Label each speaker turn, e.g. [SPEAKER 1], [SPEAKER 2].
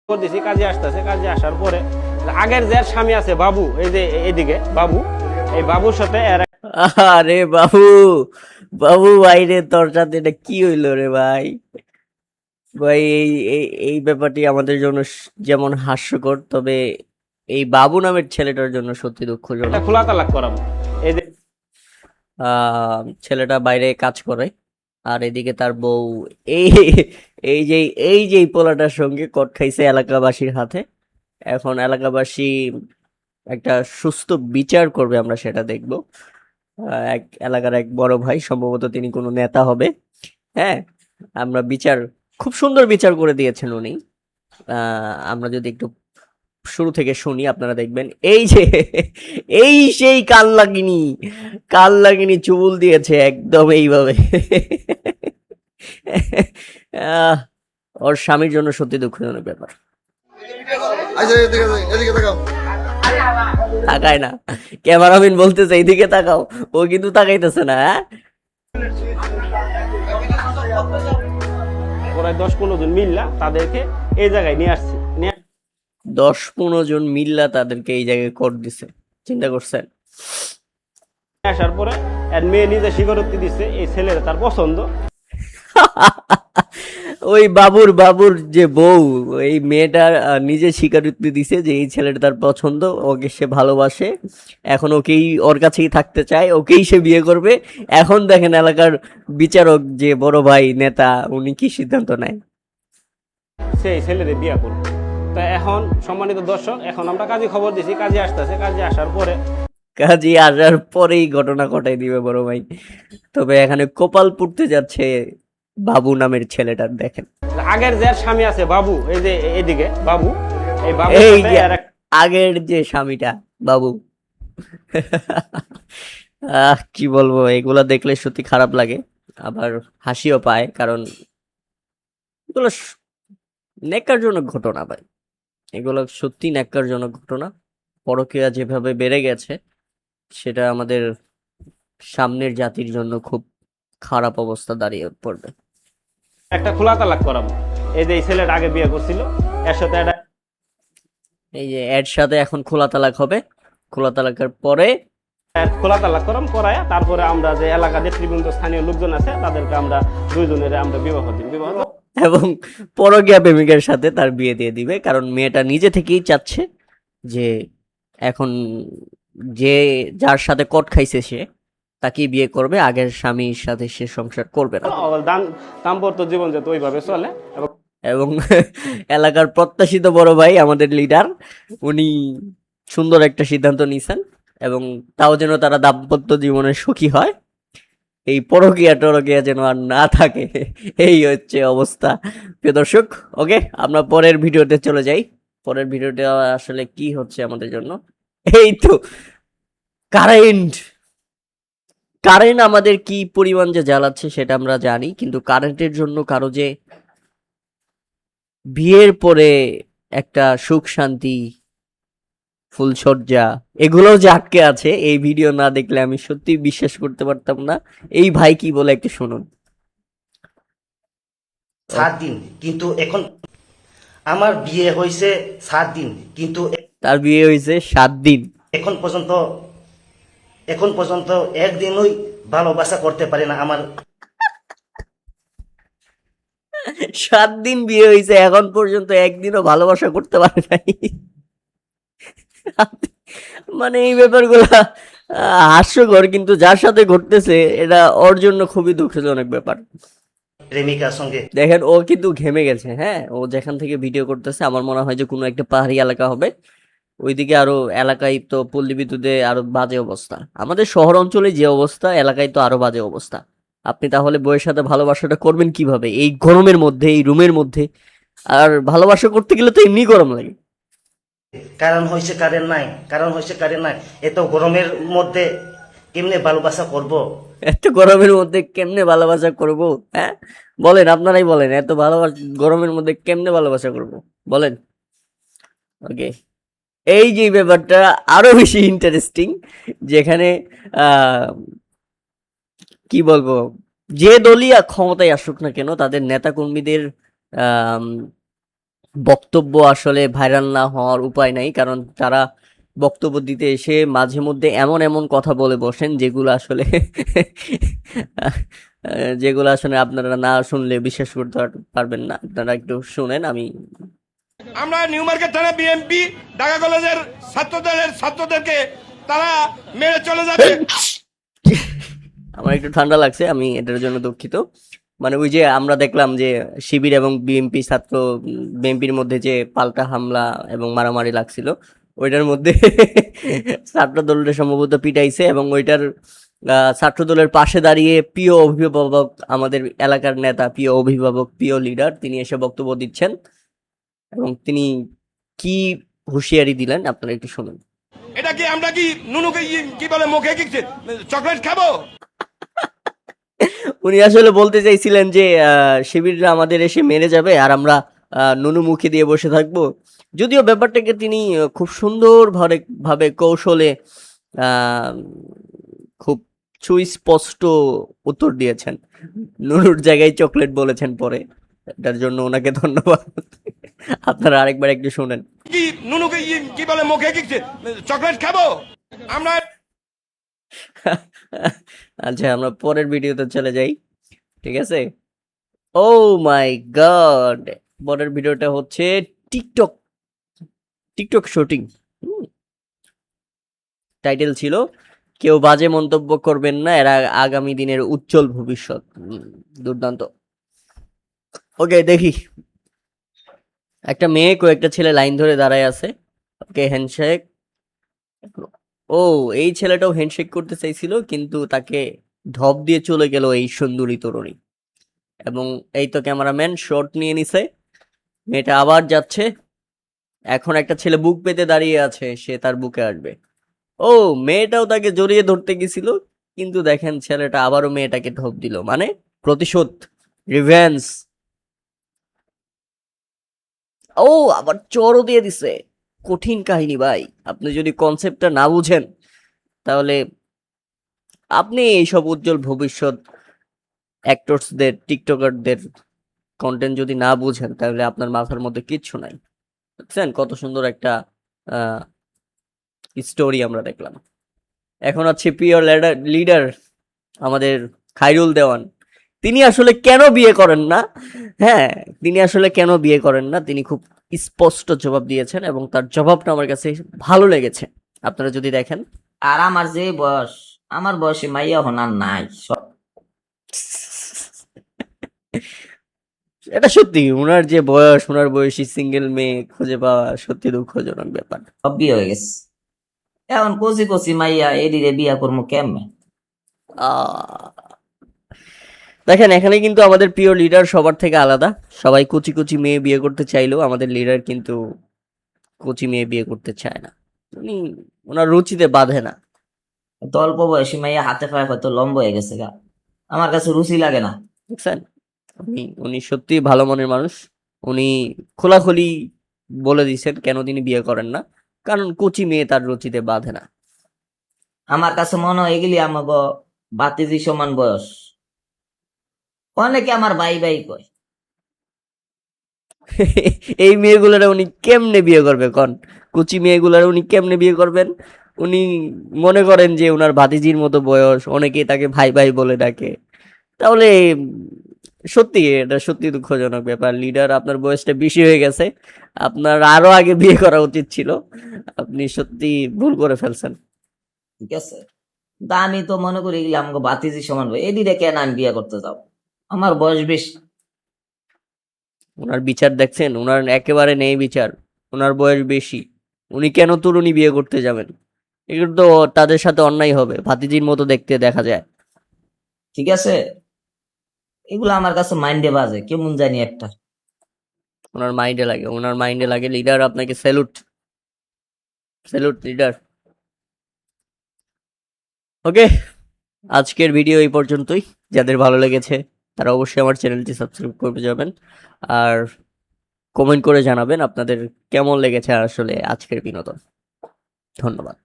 [SPEAKER 1] দিছি, কাজে আসতেছে। কাজে আসার পরে আগের যে স্বামী আছে বাবু, এই যে এইদিকে বাবু, এই বাবুর সাথে
[SPEAKER 2] আরে বাবু, বাবু ভাই রে, তোর সাথে এটা কি হইলো রে ভাই? ভাই এই এই এই ব্যাপারটি আমাদের জন্য যেমন হাস্যকর, তবে এই বাবু নামের ছেলেটার জন্য সত্যি
[SPEAKER 1] একটা
[SPEAKER 2] দুঃখজনক।
[SPEAKER 1] খোলা তালাক করাবো। এই যে
[SPEAKER 2] ছেলেটা বাইরে কাজ করে, আর এদিকে তার বউ এই এই যে এই পোলাটার সঙ্গে কট খাইছে এলাকাবাসীর হাতে। এখন এলাকাবাসী একটা সুস্থ বিচার করবে, আমরা সেটা দেখব। এক এলাকার এক বড় ভাই, সম্ভবত তিনি কোনো নেতা হবে। হ্যাঁ, আমরা বিচার, খুব সুন্দর বিচার করে দিয়েছেন উনি। আমরা যদি একটু শুরু থেকে শুনি, আপনারা দেখবেন এই যে এই সেই কাল লাগিনি চুল দিয়েছে একদম এইভাবে। আহ, ওর স্বামীর জন্য সত্যি দুঃখজনক ব্যাপার।
[SPEAKER 3] আচ্ছা, এদিকে তাকাও।
[SPEAKER 2] তাকায় না, ক্যামেরাম্যান বলতেছে এইদিকে তাকাও, ও কিন্তু তাকাইতেছে না। হ্যাঁ,
[SPEAKER 1] প্রায় 10-15 জন মিল্লা তাদেরকে এই জায়গায় নিয়ে আসছে। নিয়ে
[SPEAKER 2] 10-15 জন মিল্লা তাদেরকে এই জায়গায় কোড দিছে, চিন্তা করছেন?
[SPEAKER 1] আসার পরে এর মেয়ে নিজে স্বীকারোক্তি দিচ্ছে এই ছেলের তার পছন্দ।
[SPEAKER 2] ওই বাবুর যে বউ, এই মেয়েটা নিজে স্বীকারোক্তি দিছে যে এই ছেলেটা তার পছন্দ, ওকে সে ভালোবাসে, এখন ওকেই, ওর কাছেই থাকতে চায়, ওকেই সে বিয়ে করবে। এখন দেখেন এলাকার বিচারক যে বড় ভাই নেতা, উনি কি সিদ্ধান্ত নেয়।
[SPEAKER 1] সেই ছেলের বিয়ে করবে। তা এখন সম্মানিত দর্শক, এখন আমরা কাজে খবর দিছি, কাজে আসতেছে। কাজে আসার পরে
[SPEAKER 2] কাজী আসার পরেই ঘটনা ঘটাই দিবে বড় ভাই। তবে এখানে কপাল পুড়তে যাচ্ছে বাবু নামের ছেলেটার, দেখেন।
[SPEAKER 1] আগের যে স্বামী আছে বাবু, এই যে এইদিকে বাবু, এই বাবুর
[SPEAKER 2] এই
[SPEAKER 1] সাথে
[SPEAKER 2] যে
[SPEAKER 1] আর
[SPEAKER 2] আগের যে স্বামীটা বাবু। কি বলবো, এগুলা দেখলে সত্যি খারাপ লাগে, আবার হাসিও পায়, কারণ এগুলো ন্যাক্কারজনক ঘটনা ভাই। এগুলো সত্যি ন্যাক্কারজনক ঘটনা। পরকীয়া যেভাবে বেড়ে গেছে, সেটা আমাদের সামনের জাতির জন্য খুব খারাপ অবস্থা দাঁড়িয়ে পড়বে।
[SPEAKER 1] একটা খোলা তালাক করাবো। এই যে এই ছেলেটা আগে বিয়ে করছিল, এর সাথে একটা
[SPEAKER 2] এই যে এর সাথে এখন খোলা তালাক হবে, খোলা তালাকের পরে
[SPEAKER 1] খোলা তালাক করায়া তারপরে আমরা যে এলাকা নেতৃবৃন্দ স্থানীয় লোকজন আছে তাদেরকে আমরা দুইজনের আমরা বিবাহ দিন।
[SPEAKER 2] এবং পরকীয়া প্রেমিকের সাথে তার বিয়ে দিয়ে দিবে, কারণ মেয়েটা নিজে থেকেই চাচ্ছে যে এখন যে যার সাথে কট খাইছে সে তাকেই বিয়ে করবে, আগের স্বামীর সাথে সে সংসার করবে না।
[SPEAKER 1] দাম্পত্য জীবন যাতে ওইভাবে চলে। এবং
[SPEAKER 2] এবং এলাকার প্রত্যাশিত বড় ভাই, আমাদের লিডার, উনি সুন্দর একটা সিদ্ধান্ত নিয়েছেন, এবং তাও যেন তারা দাম্পত্য জীবনে সুখী হয়, এই পরকীয়া যেন আর না থাকে, এই হচ্ছে অবস্থা। প্রিয় দর্শক, ওকে, আমরা পরের ভিডিওতে চলে যাই। পরের ভিডিওটা আসলে কি হচ্ছে আমাদের জন্য, এই তো কারেন্ট। কারেন্ট আমাদের কি পরিমাণ যে জ্বালাচ্ছে সেটা আমরা জানি, কিন্তু কারেন্টের জন্য কারো যে বিয়ের পরে একটা সুখ শান্তি, ফুলসজ্জা, এগুলোও যে আটকে আছে, এই ভিডিও না দেখলে আমি সত্যি বিশ্বাস করতে পারতাম না। এই ভাই কি বলে একটু শুনুন।
[SPEAKER 4] 7 দিন, কিন্তু এখন আমার বিয়ে হয়েছে 7 দিন, কিন্তু
[SPEAKER 2] তার বিয়ে হয়েছে 7 দিন,
[SPEAKER 4] এখন পর্যন্ত একদিনই ভালোবাসা করতে পারি না আমার।
[SPEAKER 2] 7 দিন বিয়ে হয়েছে, এখন পর্যন্ত একদিনও ভালোবাসা করতে পারে নাই। মানে এই ব্যাপারগুলা হাস্যকর, কিন্তু যার সাথে ঘটতেছে এটা ওর জন্য খুবই দুঃখজনক ব্যাপার।
[SPEAKER 4] প্রেমিকার সঙ্গে
[SPEAKER 2] দেখেন, ও কিন্তু ঘেমে গেছে। হ্যাঁ, ও যেখান থেকে ভিডিও করতেছে, আমার মনে হয় যে কোনো একটা পাহাড়ি এলাকা হবে। ওইদিকে আরো এলাকায় তো পল্লী বিদ্যুতে আরো বাজে অবস্থা, আমাদের শহর অঞ্চলে যে অবস্থা, এলাকায় তো আরো বাজে অবস্থা। আপনি তাহলে বউয়ের সাথে ভালোবাসাটা করবেন কিভাবে এই গরমের মধ্যে, এই রুমের মধ্যে? আর ভালোবাসা করতে গেলে তো এমনি গরম লাগে।
[SPEAKER 4] কারণ হয়েছে কারেন্ট নাই, এত গরমের মধ্যে কেমনে ভালোবাসা করব?
[SPEAKER 2] এত গরমের মধ্যে কেমনে ভালোবাসা করব? হ্যাঁ, বলেন, আপনারাই বলেন, এত ভালোবাসা গরমের মধ্যে কেমনে ভালোবাসা করব, বলেন। ওকে, এই যে ব্যাপারটা আরো বেশি ইন্টারেস্টিং, যেখানে আহ কি বলবো, যে দলই ক্ষমতায় আসুক না কেন, তাদের নেতা কর্মীদের বক্তব্য আসলে ভাইরাল না হওয়ার উপায় নাই, কারণ তারা বক্তব্য দিতে এসে মাঝে মধ্যে এমন এমন কথা বলে বসেন যেগুলো আসলে যেগুলো আসলে আপনারা না শুনলে বিশ্বাস করতে পারবেন না। আপনারা একটু শুনেন।
[SPEAKER 5] আমরা নিউ মার্কেট থানা বিএমপি ঢাকা কলেজের ছাত্রদেরকে তারা মেরে চলে যাবে।
[SPEAKER 2] আমার একটু ঠান্ডা লাগছে, আমি এটার জন্য দুঃখিত। মানে ওই যে আমরা দেখলাম যে শিবির এবং বিএনপির মধ্যে যে পাল্টা হামলা এবং মারামারি লাগছিল, ওইটার মধ্যে ছাত্র দলটা সম্ভবত পিটাইছে, এবং ওইটার ছাত্র দলের পাশে দাঁড়িয়ে প্রিয় অভিভাবক, আমাদের এলাকার নেতা, প্রিয় অভিভাবক, প্রিয় লিডার, তিনি এসে বক্তব্য দিচ্ছেন এবং তিনি কি হুঁশিয়ারি দিলেন আপনারা একটু শুনুন।
[SPEAKER 5] এটা কি আমরা কি নুনুকে কি বলে মুখে কি চকলেট খাবো?
[SPEAKER 2] উনি আসলে বলতে চাইছিলেন যে শিবিররা আমাদের এসে মেরে যাবে আর আমরা নুনু মুখে দিয়ে বসে থাকবো। যদিও ব্যাপারটাকে তিনি খুব সুন্দর ভাবে কৌশলে খুব সুস্পষ্ট উত্তর দিয়েছেন। নুনুর জায়গায় চকলেট বলেছেন পরে, এটার জন্য ওনাকে ধন্যবাদ। আপনারা আরেকবার একটু শুনেন।
[SPEAKER 5] কি নুনুকে কি বলে মুখে কি চকলেট খাবো আমরা?
[SPEAKER 2] আচ্ছা, আমরা পরের ভিডিওতে চলে যাই, ঠিক আছে? ও মাই গড, পরের ভিডিওটা হচ্ছে টিকটক শুটিং। টাইটেল ছিল কেউ বাজে মন্তব্য করবেন না, এরা আগামী দিনের উজ্জ্বল ভবিষ্যৎ। দুর্দান্ত। ওকে, দেখি। একটা মেয়ে কয়েকটা ছেলে লাইন ধরে দাঁড়ায় আছে। ওকে, হ্যান্ডশেক। ও, এই ছেলেটাও হ্যান্ডশেক করতে চাইছিল, কিন্তু তাকে ঢপ দিয়ে চলে গেল এই সুন্দরী তরুণী। এবং এই তো ক্যামেরাম্যান শট নিয়ে নিছে, মেয়েটা আবার যাচ্ছে। এখন একটা ছেলে বুক পেতে দাঁড়িয়ে আছে, সে তার বুকে আসবে। ও, মেয়েটাও তাকে জড়িয়ে ধরতে গেছিল, কিন্তু দেখেন ছেলেটা আবারও মেয়েটাকে ঢপ দিল, মানে প্রতিশোধ, রিভেঞ্জ। ও, আবার চড়ও দিয়ে দিছে। কঠিন কাহিনী ভাই, আপনি যদি কনসেপ্টটা না বুঝেন তাহলে আপনি এইসব উজ্জ্বল ভবিষ্যৎ অ্যাক্টরসদের, টিকটকারদের কন্টেন্ট যদি না বুঝেন তাহলে আপনার মাথার মধ্যে কিচ্ছু নাই। বুঝছেন? কত সুন্দর একটা স্টোরি আমরা দেখলাম। এখন আছে প্রিয় লিডার আমাদের খায়রুল দেওয়ান। তিনি আসলে কেন বিয়ে করেন না? হ্যাঁ, তিনি আসলে কেন বিয়ে করেন না, তিনি খুব স্পষ্ট জবাব দিয়েছেন এবং তার জবাবটা আমার কাছে ভালো লেগেছে। আপনারা যদি দেখেন।
[SPEAKER 6] আর আমার যে বয়স, আমার বয়সে মাইয়া হনার নাই,
[SPEAKER 2] এটা সত্যি, ওনার যে বয়স, ওনার বয়সী সিঙ্গেল মেয়ে খুঁজে পাওয়া সত্যি দুঃখজনক ব্যাপার।
[SPEAKER 6] সব বিয়ে হয়ে গেছে। এখন কচি কচি মাইয়া এদিকে বিয়া করবো কেমনে?
[SPEAKER 2] দেখেন, এখানে কিন্তু আমাদের প্রিয় লিডার সবার থেকে আলাদা। সবাই কুচি কুচি মেয়ে বিয়ে করতে চাইলেও আমাদের লিডার কিন্তু কুচি মেয়ে বিয়ে করতে চায় না। উনি ওনার রুচিতে বাঁধে না।
[SPEAKER 6] তো অল্প বয়সী মাইয়া হাতে পায়ে হয়তো লম্ব হয়ে গেছে গা, আমার কাছে রুচি লাগে না।
[SPEAKER 2] বুঝছেন? উনি সত্যি ভালো মনের মানুষ। উনি খোলাখুলি বলে দিয়েছেন কেন তিনি বিয়ে করেন না, কারণ কুচি মেয়ে তার রুচিতে বাঁধে না।
[SPEAKER 6] আমার কাছে মনে হয় এগুলি আমাকে বাতিজি সমান বয়স। অনেকে আমার ভাই ভাই কয়।
[SPEAKER 2] এই মেয়েগুলারা উনি কেমনে বিয়ে করবে কন? কুচি মেয়েগুলারা উনি কেমনে বিয়ে করবেন? উনি মনে করেন যে ওনার ভাতিজির মতো বয়স, অনেকেই তাকে ভাই ভাই বলে ডাকে। তাহলে সত্যি, এটা সত্যি দুঃখজনক ব্যাপার। লিডার, আপনার বয়সটা বেশি হয়ে গেছে, আপনার আরো আগে বিয়ে করা উচিত ছিল। আপনি সত্যি ভুল করে ফেলছেন।
[SPEAKER 6] ঠিক আছে, তা আমি তো মনে করি এগুলি আমাকে বাতিজি সমান ভাই, এদিকে কেন আমি বিয়ে করতে যাও? আমার বয়স বেশি।
[SPEAKER 2] ওনার বিচার দেখছেন? ওনার একেবারে নেই বিচার। ওনার বয়স বেশি, উনি কেন তরুণী বিয়ে করতে যাবেন? এগুলো তো তাদের সাথে অন্যায় হবে, ভাতিজির মতো দেখতে দেখা যায়।
[SPEAKER 6] ঠিক আছে, এগুলো আমার কাছে মাইন্ডে বাজে কেমন জানি একটা।
[SPEAKER 2] ওনার মাইন্ডে লাগে। লিডার, আপনাকে স্যালুট লিডার। ওকে, আজকের ভিডিও এই পর্যন্তই। যাদের ভালো লেগেছে তারা অবশ্যই আমার চ্যানেলটি সাবস্ক্রাইব করে যাবেন, আর কমেন্ট করে জানাবেন আপনাদের কেমন লেগেছে আসলে আজকের বিনোদন। ধন্যবাদ।